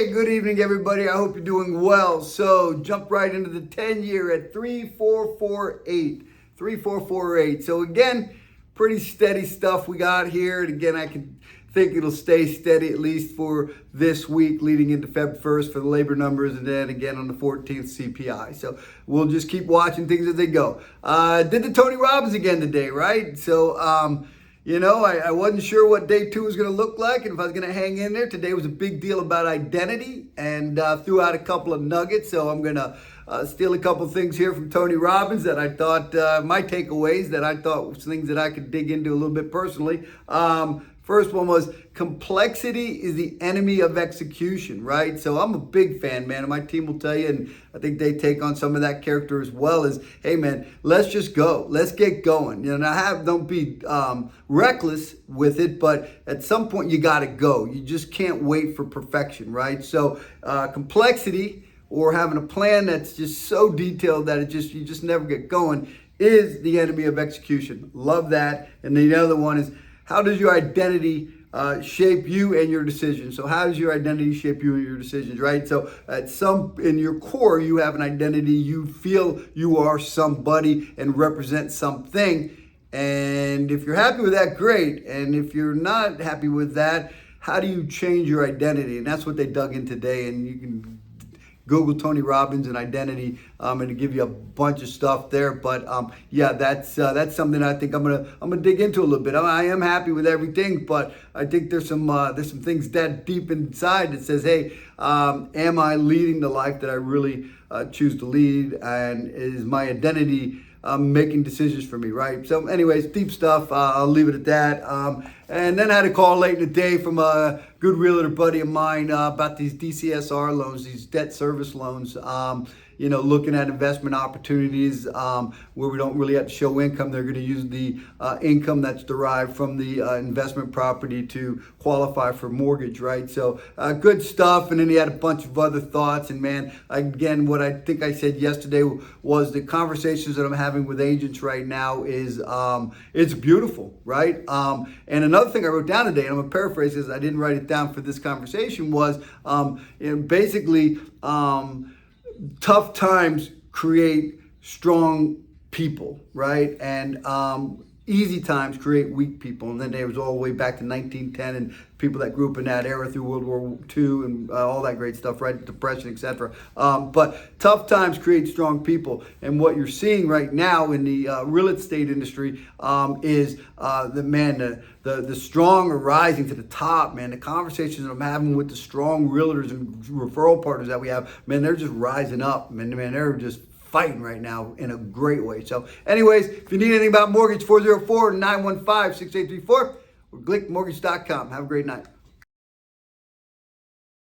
Hey, good evening, everybody. I hope you're doing well. So jump right into the 10-year at 3448. 3448. So again, pretty steady stuff we got here. And again, I can think it'll stay steady at least for this week leading into Feb 1st for the labor numbers, and then again on the 14th CPI. So we'll just keep watching things as they go. Did the Tony Robbins again today, right? So, I wasn't sure what day two was going to look like and if I was going to hang in there. Today was a big deal about identity and threw out a couple of nuggets. So I'm going to steal a couple of things here from Tony Robbins that I thought, my takeaways that I thought was things that I could dig into a little bit personally. First one was complexity is the enemy of execution, right? So I'm a big fan, man, and my team will tell you, and I think they take on some of that character as well, is, hey, man, let's just go. Let's get going. Don't be reckless with it, but at some point you got to go. You just can't wait for perfection, right? So complexity, or having a plan that's just so detailed that you just never get going, is the enemy of execution. Love that. And the other one is, how does your identity shape you and your decisions? So how does your identity shape you and your decisions, right? So in your core, you have an identity. You feel you are somebody and represent something. And if you're happy with that, great. And if you're not happy with that, how do you change your identity? And that's what they dug in today. And you can Google Tony Robbins and identity, and to give you a bunch of stuff there. But that's something I think I'm gonna dig into a little bit. I am happy with everything, but I think there's some things that deep inside that says, hey, am I leading the life that I really choose to lead, and is my identity making decisions for me, right? So anyways, deep stuff. I'll leave it at that. And then I had a call late in the day from a good realtor buddy of mine about these DCSR loans, these debt service loans. Looking at investment opportunities where we don't really have to show income. They're going to use the income that's derived from the investment property to qualify for mortgage, right? So good stuff. And then he had a bunch of other thoughts. And man, again, what I think I said yesterday was the conversations that I'm having with agents right now is it's beautiful, right? And another thing I wrote down today, and I'm going to paraphrase this, I didn't write it down for this conversation, was basically tough times create strong people, right? And easy times create weak people. And then it was all the way back to 1910 and people that grew up in that era through World War II and all that great stuff, right? Depression, etc. But tough times create strong people. And what you're seeing right now in the real estate industry is the strong are rising to the top, man. The conversations that I'm having with the strong realtors and referral partners that we have, man, they're just rising up. Man, they're just fighting right now in a great way. So anyways, if you need anything about mortgage, 404-915-6834 or glickmortgage.com. Have a great night.